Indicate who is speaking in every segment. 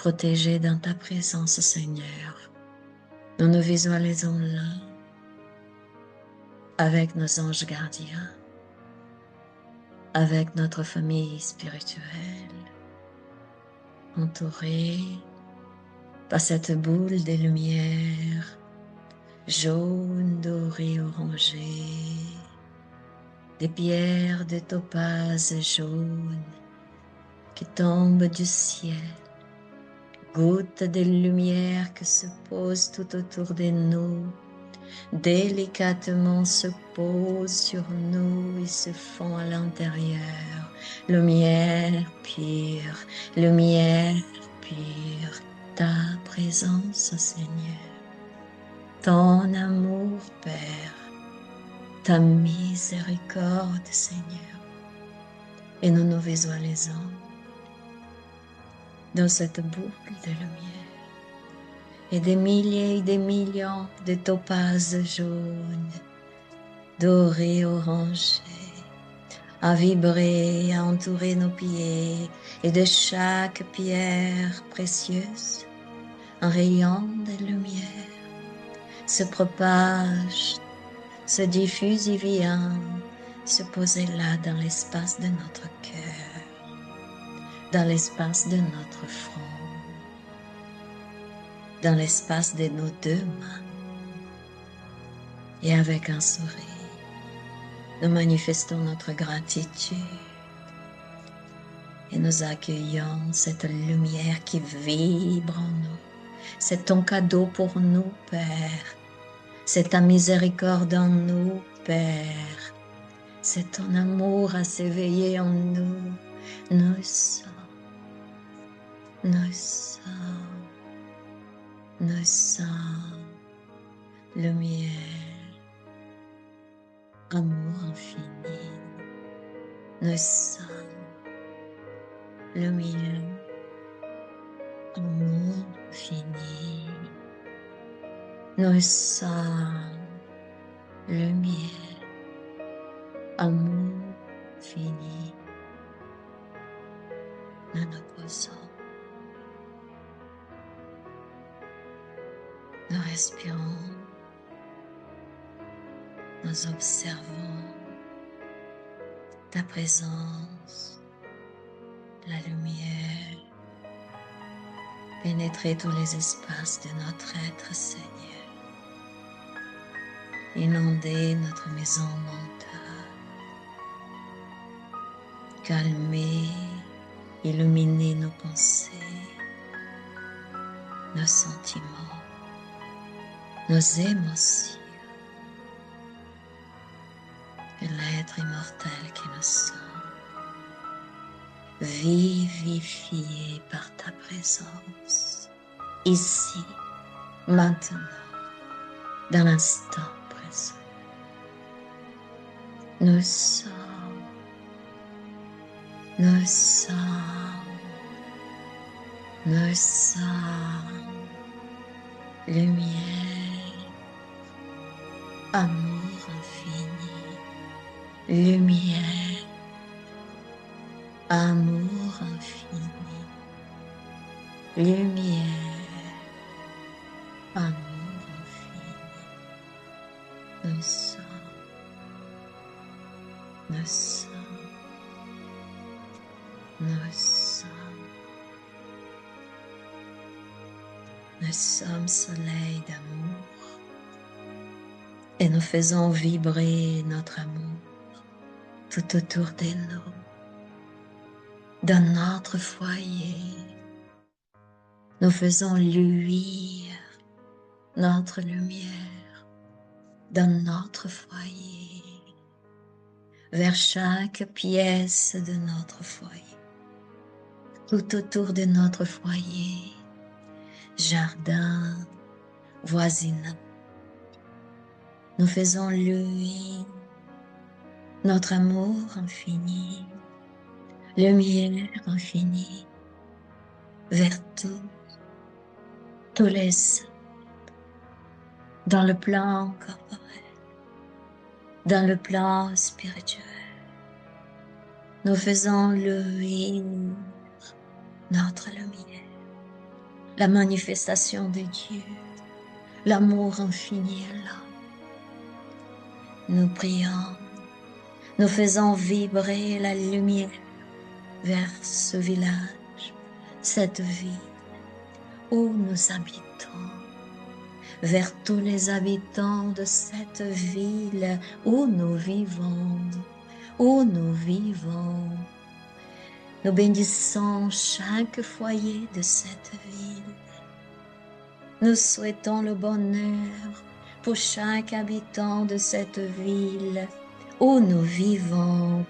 Speaker 1: protégés dans ta présence, Seigneur. Nous nous visualisons là, avec nos anges gardiens, avec notre famille spirituelle, entourés par cette boule de lumière jaune, doré, orangé, des pierres de topaze jaune qui tombent du ciel, gouttes de lumière qui se posent tout autour de nous, délicatement se posent sur nous et se font à l'intérieur. Lumière pure, lumière pure, ta présence, Seigneur, ton amour, Père, ta miséricorde, Seigneur. Et nous nous visualisons dans cette boucle de lumière et des milliers et des millions de topazes jaunes, dorés, orangés, à vibrer, à entourer nos pieds, et de chaque pierre précieuse, un rayon de lumière se propage, se diffuse et vient se poser là dans l'espace de notre cœur, dans l'espace de notre front, dans l'espace de nos deux mains. Et avec un sourire, nous manifestons notre gratitude et nous accueillons cette lumière qui vibre en nous. C'est ton cadeau pour nous, Père. C'est ta miséricorde en nous, Père. C'est ton amour à s'éveiller en nous. Nous sommes, lumière, amour infini. Nous sommes lumière, amour infini. Nous sommes lumière, amour fini. Nous nous posons. Nous respirons. Nous observons ta présence, la lumière, pénétrer tous les espaces de notre être, Seigneur. Inonder notre maison mentale, calmer, illuminer nos pensées, nos sentiments, nos émotions, et l'être immortel que nous sommes, vivifié par ta présence, ici, maintenant, dans l'instant présent. Nous sommes lumière, amour infini, lumière, amour infini, lumière, amour infini. Nous sommes soleil d'amour et nous faisons vibrer notre amour tout autour de nous, dans notre foyer. Nous faisons luire notre lumière dans notre foyer, vers chaque pièce de notre foyer, tout autour de notre foyer, jardin, voisinage. Nous faisons luire notre amour infini, lumière infinie, vers tous les êtres, dans le plan corporel, dans le plan spirituel. Nous faisons luire notre lumière la manifestation de Dieu, l'amour infini est là. Nous prions, nous faisons vibrer la lumière vers ce village, cette ville où nous habitons, vers tous les habitants de cette ville où nous vivons, où nous vivons. Nous bénissons chaque foyer de cette ville. Nous souhaitons le bonheur pour chaque habitant de cette ville où nous vivons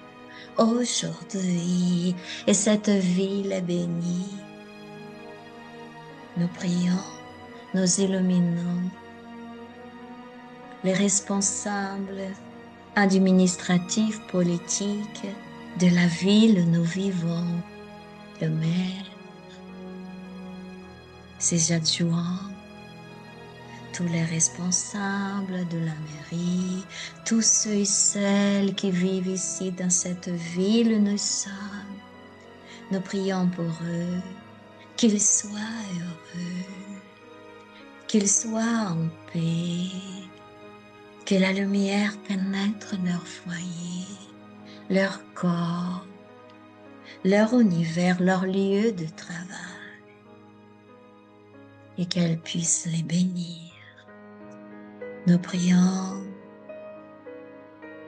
Speaker 1: aujourd'hui. Et cette ville est bénie. Nous prions, nous illuminons les responsables administratifs, politiques de la ville où nous vivons, le maire, ses adjoints, tous les responsables de la mairie, tous ceux et celles qui vivent ici dans cette ville où nous sommes. Nous prions pour eux, qu'ils soient heureux, qu'ils soient en paix, que la lumière pénètre leur foyer, leur corps, leur univers, leur lieu de travail, et qu'elle puisse les bénir. Nous prions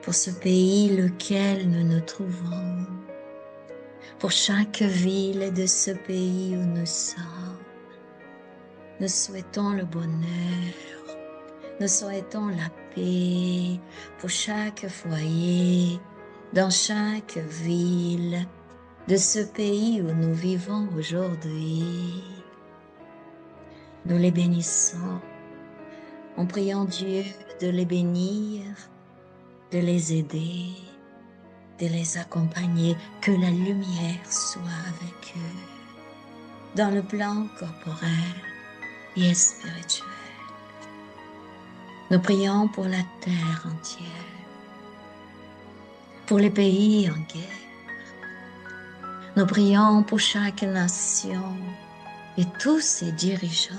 Speaker 1: pour ce pays lequel nous nous trouvons, pour chaque ville de ce pays où nous sommes. Nous souhaitons le bonheur, nous souhaitons la paix pour chaque foyer, dans chaque ville de ce pays où nous vivons aujourd'hui. Nous les bénissons en priant Dieu de les bénir, de les aider, de les accompagner, que la lumière soit avec eux, dans le plan corporel et spirituel. Nous prions pour la terre entière, pour les pays en guerre. Nous prions pour chaque nation et tous ses dirigeants.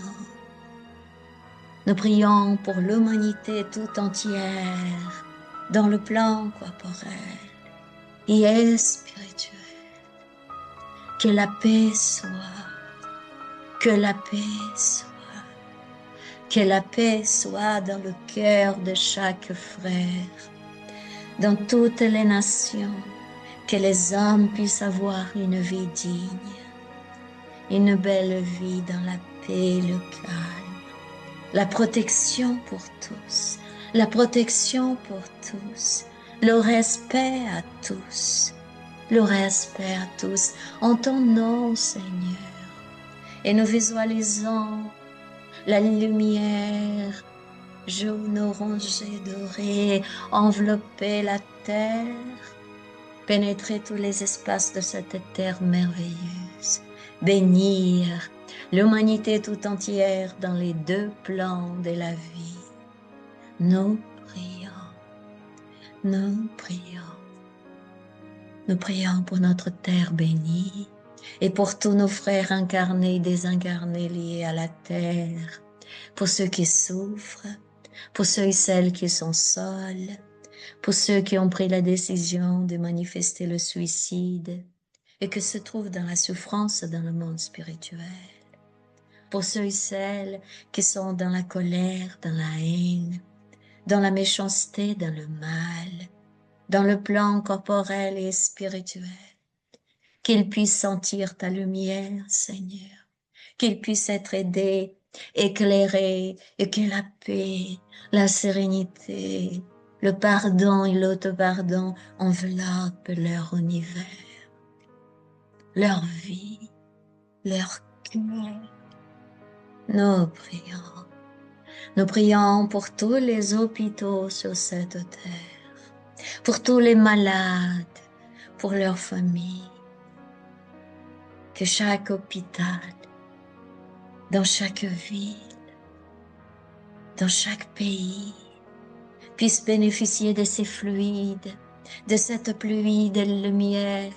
Speaker 1: Nous prions pour l'humanité tout entière, dans le plan corporel et spirituel. Que la paix soit, que la paix soit, que la paix soit dans le cœur de chaque frère, dans toutes les nations, que les hommes puissent avoir une vie digne, une belle vie dans la paix, le calme, la protection pour tous, la protection pour tous, le respect à tous, le respect à tous, en ton nom, Seigneur. Et nous visualisons la lumière jaune, orangée, dorée, envelopper la terre, pénétrer tous les espaces de cette terre merveilleuse, bénir l'humanité tout entière dans les deux plans de la vie. Nous prions, nous prions. Nous prions pour notre terre bénie et pour tous nos frères incarnés et désincarnés liés à la terre, pour ceux qui souffrent, pour ceux et celles qui sont seuls, pour ceux qui ont pris la décision de manifester le suicide et qui se trouvent dans la souffrance dans le monde spirituel, pour ceux et celles qui sont dans la colère, dans la haine, dans la méchanceté, dans le mal, dans le plan corporel et spirituel, qu'ils puissent sentir ta lumière, Seigneur, qu'ils puissent être aidés, éclairés, et que la paix, la sérénité, le pardon et l'auto-pardon enveloppent leur univers, leur vie, leur cœur. Nous prions. Nous prions pour tous les hôpitaux sur cette terre, pour tous les malades, pour leurs familles. Que chaque hôpital, dans chaque ville, dans chaque pays, puisse bénéficier de ces fluides, de cette pluie de lumière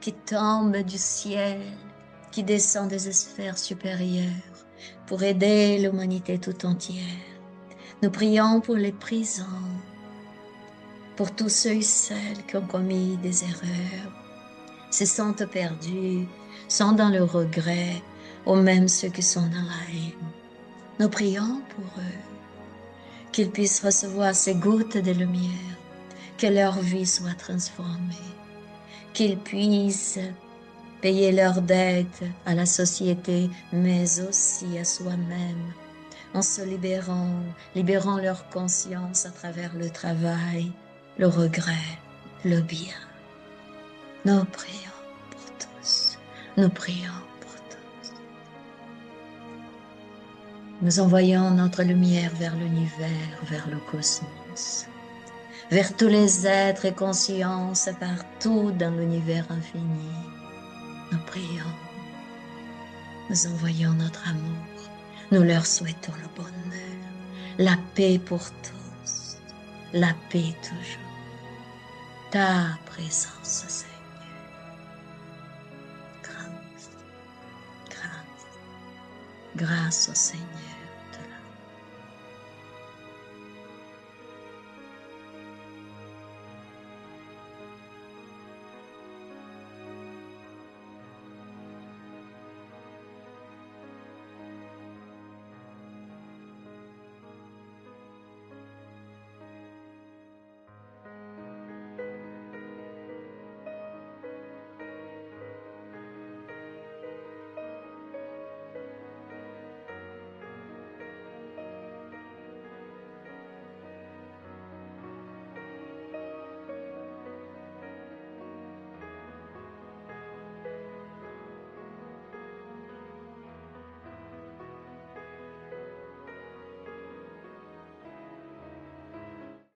Speaker 1: qui tombe du ciel qui descend des sphères supérieures pour aider l'humanité tout entière. Nous prions pour les prisons, pour tous ceux et celles qui ont commis des erreurs, se sentent perdus, sont dans le regret, ou même ceux qui sont dans la haine. Nous prions pour eux, qu'ils puissent recevoir ces gouttes de lumière, que leur vie soit transformée, qu'ils puissent payer leurs dettes à la société, mais aussi à soi-même, en se libérant leur conscience à travers le travail, le regret, le bien. Nous prions pour tous. Nous prions pour tous. Nous envoyons notre lumière vers l'univers, vers le cosmos, vers tous les êtres et consciences partout dans l'univers infini. Nous prions. Nous envoyons notre amour. Nous leur souhaitons le bonheur, la paix pour tous, la paix toujours. Ta présence, Seigneur. Grâce, grâce, grâce au Seigneur.